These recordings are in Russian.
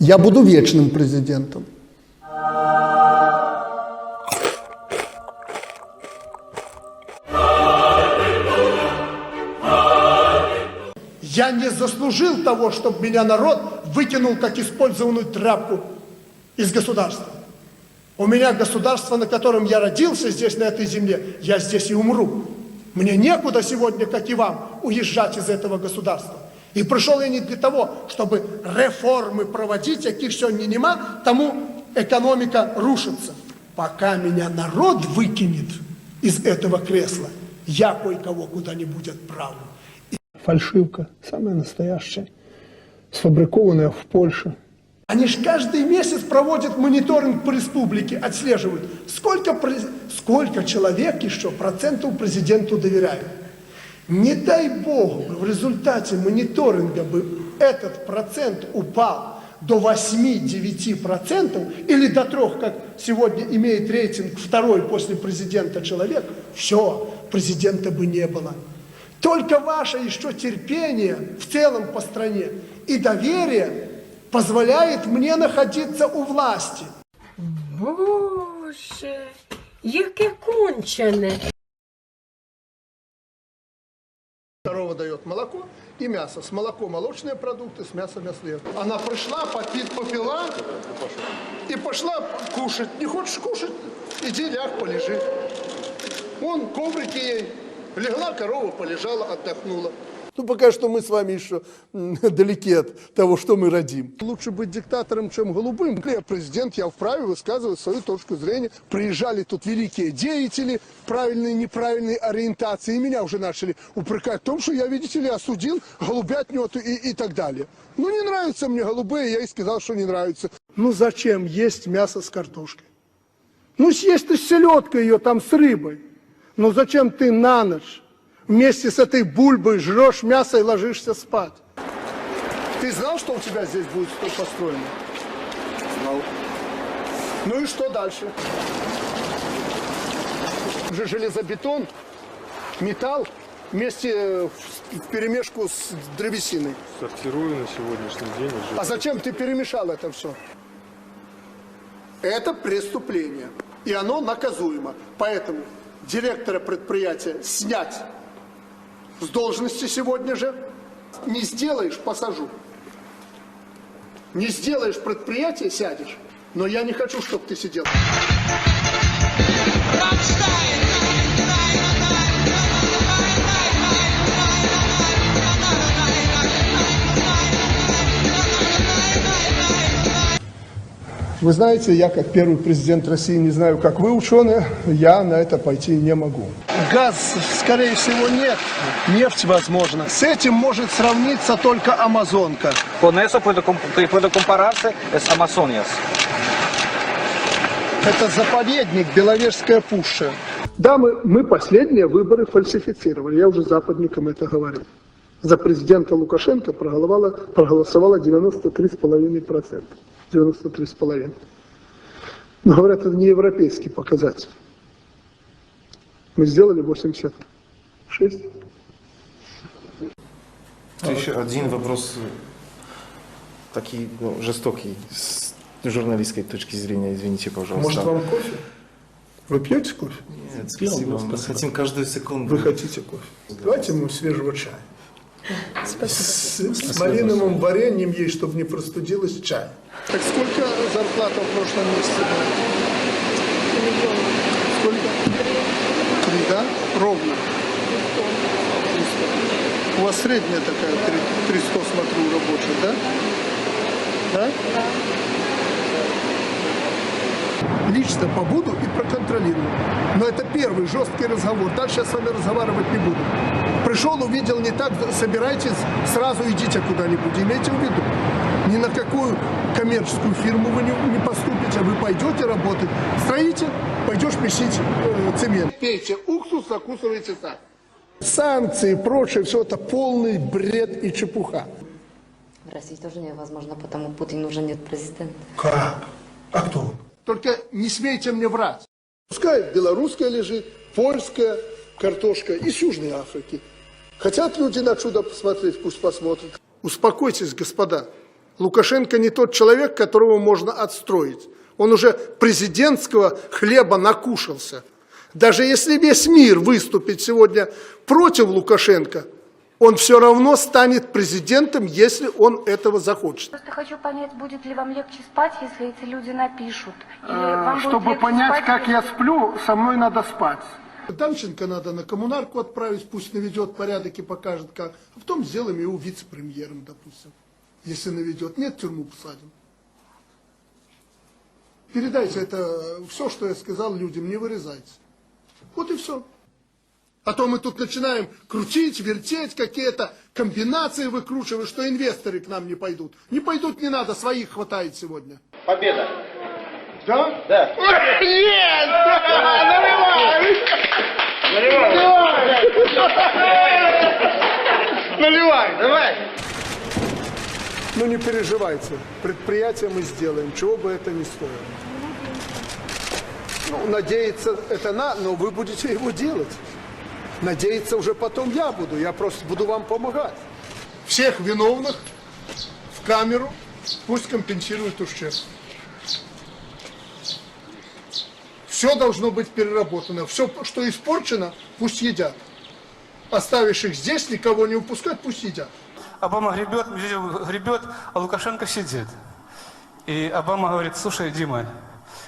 Я буду вечным президентом. Я не заслужил того, чтобы меня народ выкинул как использованную тряпку из государства. У меня государство, на котором я родился здесь, на этой земле, я здесь и умру. Мне некуда сегодня, как и вам, уезжать из этого государства. И пришел я не для того, чтобы реформы проводить, яких сегодня нема, тому экономика рушится. Пока меня народ выкинет из этого кресла, я кое-кого куда-нибудь отправлю. Фальшивка, самая настоящая, сфабрикованная в Польше. Они же каждый месяц проводят мониторинг по республике, отслеживают, сколько человек еще процентов президенту доверяют. Не дай бог, в результате мониторинга бы этот процент упал до 8-9% или до 3%, как сегодня имеет рейтинг второй после президента человек, все, президента бы не было. Только ваше еще терпение в целом по стране и доверие позволяет мне находиться у власти. Боже, яке кончене. Корова дает молоко и мясо. С молоко молочные продукты, с мясом мясные. Она пришла, попила и пошла кушать. Не хочешь кушать? Иди ляг, полежи. Вон коврики ей. Легла корова, полежала, отдохнула. Ну, пока что мы с вами еще далеки от того, что мы родим. Лучше быть диктатором, чем голубым. Я президент, я вправе высказывать свою точку зрения. Приезжали тут великие деятели правильной, неправильной ориентации. И меня уже начали упрекать в том, что я, видите ли, осудил голубятню и так далее. Ну, не нравятся мне голубые, я и сказал, что не нравится. Ну, зачем есть мясо с картошкой? Ну, съесть ты с селедкой ее там с рыбой. Ну, зачем ты на ночь вместе с этой бульбой жрешь мясо и ложишься спать? Ты знал, что у тебя здесь будет построено? Знал. Ну и что дальше? Уже железобетон, металл вместе вперемешку с древесиной. Сортирую на сегодняшний день. Уже. А зачем ты перемешал это все? Это преступление. И оно наказуемо. Поэтому директора предприятия снять с должности сегодня же. Не сделаешь, посажу. Не сделаешь предприятие, сядешь. Но я не хочу, чтобы ты сидел. Вы знаете, я как первый президент России, не знаю, как вы, ученые, я на это пойти не могу. Газ, скорее всего, нет. Нефть, возможно. С этим может сравниться только Амазонка. Con eso puede compararse es Amazonas. Это заповедник, Беловежская пуща. Да, мы последние выборы фальсифицировали. Я уже западникам это говорил. За президента Лукашенко проголосовало 93,5%. 93,5%. Но говорят, это не европейский показатель. Мы сделали 86. Еще один вопрос, такой жестокий, с журналистской точки зрения, извините, пожалуйста. Может, вам кофе? Вы пьете кофе? Нет, спасибо. Мы хотим каждую секунду. Вы хотите кофе? Давайте ему свежего чая. Спасибо. С малиновым вареньем есть, чтобы не простудилось, чай. Так сколько зарплата в прошлом месяце была? Сколько? 3, да? Ровно. 300. У вас средняя такая, 300, смотрю, рабочая, да? Да? Лично побуду и проконтролирую. Но это первый жесткий разговор. Дальше я с вами разговаривать не буду. Пришел, увидел не так, собирайтесь, сразу идите куда-нибудь. Имейте в виду, ни на какую коммерческую фирму вы не поступите, вы пойдете работать. Строитель, пойдешь месить цемент. Пейте уксус, закусывайте так. Санкции и прочее, все это полный бред и чепуха. В России тоже невозможно, потому Путин уже нет президента. Как? А кто он? Только не смейте мне врать. Пускай белорусская лежит, польская картошка из Южной Африки. Хотят люди на чудо посмотреть, пусть посмотрят. Успокойтесь, господа. Лукашенко не тот человек, которого можно отстроить. Он уже президентского хлеба накушался. Даже если весь мир выступит сегодня против Лукашенко, он все равно станет президентом, если он этого захочет. Просто хочу понять, будет ли вам легче спать, если эти люди напишут? Или вам будет Чтобы легче понять, спать, как если- я сплю, со мной надо спать. Данченко надо на коммунарку отправить, пусть наведет порядок и покажет как. А потом сделаем его вице-премьером, допустим. Если наведет. Нет, в тюрьму посадим. Передайте это, все, что я сказал людям, не вырезайте. Вот и все. А то мы тут начинаем крутить, вертеть, какие-то комбинации выкручивать, что инвесторы к нам не пойдут. Не пойдут, не надо, своих хватает сегодня. Победа. Да? Да. Есть! Наливай, давай. Ну не переживайте, предприятие мы сделаем, чего бы это ни стоило. Ну, надеяться это но вы будете его делать. Надеяться уже потом я буду, я просто буду вам помогать. Всех виновных в камеру, пусть компенсируют ущерб. Все должно быть переработано, все, что испорчено, пусть едят. Оставишь их здесь, никого не упускать, пусть едят. Обама гребет, а Лукашенко сидит. И Обама говорит: слушай, Дима,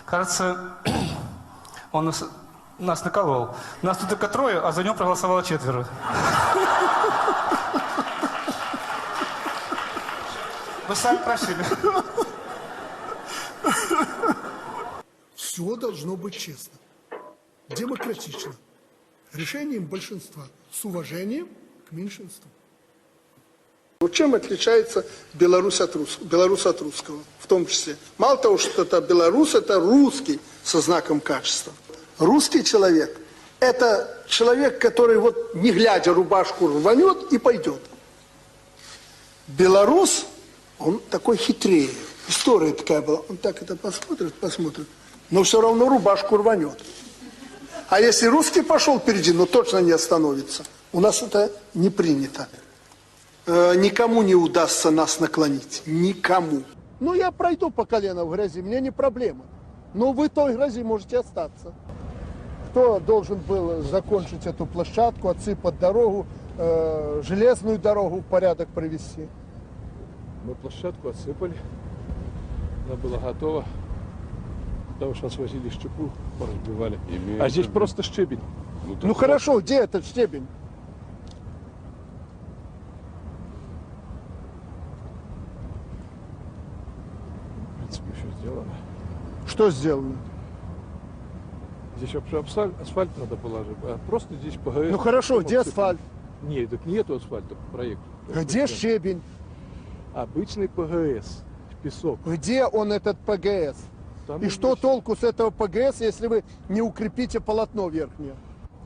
кажется, он нас наколол. Нас тут только 3, а за него проголосовало 4. Вы сами просили. Все должно быть честно, демократично, решением большинства, с уважением к меньшинству. Вот чем отличается белорус от русского, в том числе? Мало того, что это белорус, это русский со знаком качества. Русский человек – это человек, который вот не глядя рубашку рванет и пойдет. Белорус, он такой хитрее. История такая была. Он так это посмотрит, но все равно рубашку рванет. А если русский пошел впереди, ну точно не остановится. У нас это не принято. Никому не удастся нас наклонить. Никому. Ну, я пройду по колено в грязи, мне не проблема. Но вы в той грязи можете остаться. Кто должен был закончить эту площадку, отсыпать дорогу, железную дорогу в порядок привести? Мы площадку отсыпали. Она была готова. Потому что свозили щепу, разбивали. А здесь просто щебень. Ну хорошо, где этот щебень? В принципе, все сделано. Что сделано? Здесь вообще асфальт надо положить. А просто здесь ПГС. Ну хорошо, где асфальт? Нет, так нету асфальта по проекту. Где щебень? Обычный ПГС. Песок. Где он, этот ПГС? Там И что толку с этого ПГС, если вы не укрепите полотно верхнее?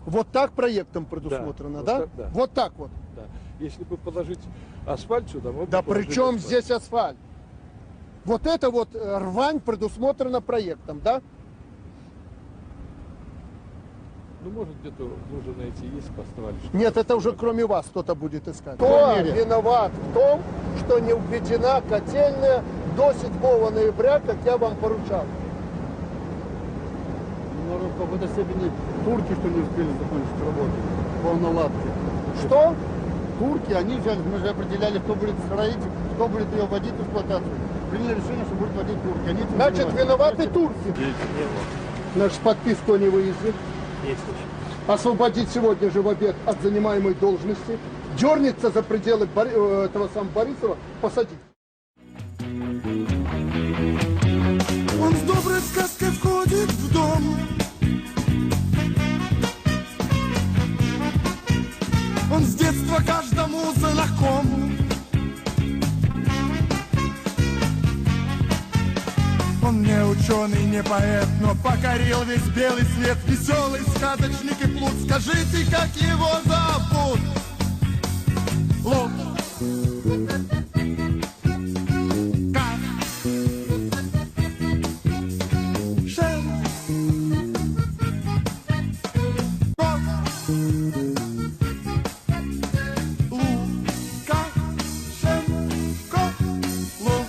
Вот так проектом предусмотрено, да? Вот так, да. Вот так вот. Да. Если бы положить асфальт сюда, мы бы Да при положили чем асфальт. здесь асфальт? Вот это вот рвань предусмотрена проектом, да? Ну, может, где-то лужи найти есть, поставили. Нет, это уже кроме вас кто-то будет искать. Кто виноват в том, что не введена котельная до 7 ноября, как я вам поручал? Может, в какой-то степени турки, что не успели закончить работу по наладке. Что? Турки, они взяли, мы же определяли, кто будет строить, кто будет ее вводить в эксплуатацию. Приняли решение, что будет вводить турки. Они этим Значит, занимаются. виноваты турки. Наш подписку не выяснит. Освободить сегодня же в обед от занимаемой должности. Дернется за пределы этого самого Борисова, посадить. Он с доброй сказкой входит в дом. Он с детства каждому знаком. Он не ученый, не поэт, но покорил весь белый свет. Веселый сказочник и плут. Скажите, как его зовут? Лук. Как? Шел. Кот. Лук. Как? Шел. Кот. Лук.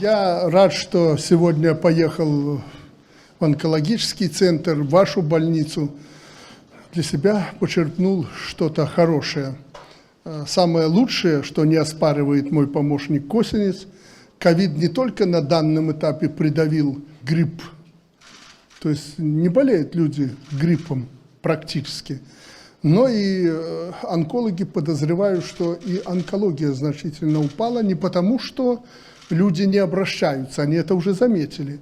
Я рад, что сегодня поехал в онкологический центр, в вашу больницу. Для себя почерпнул что-то хорошее. Самое лучшее, что не оспаривает мой помощник Косинец, ковид не только на данном этапе придавил грипп, то есть не болеют люди гриппом практически, но и онкологи подозревают, что и онкология значительно упала не потому, что люди не обращаются, они это уже заметили,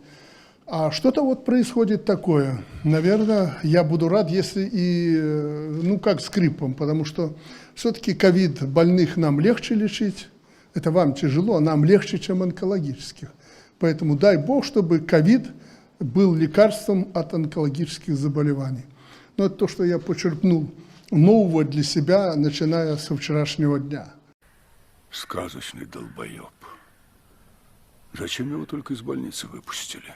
а что-то вот происходит такое. Наверное, я буду рад, если и, ну как с гриппом, потому что все-таки ковид больных нам легче лечить, это вам тяжело, а нам легче, чем онкологических. Поэтому дай Бог, чтобы ковид был лекарством от онкологических заболеваний. Но это то, что я почерпнул нового для себя, начиная со вчерашнего дня. Сказочный долбоеб. Зачем его только из больницы выпустили?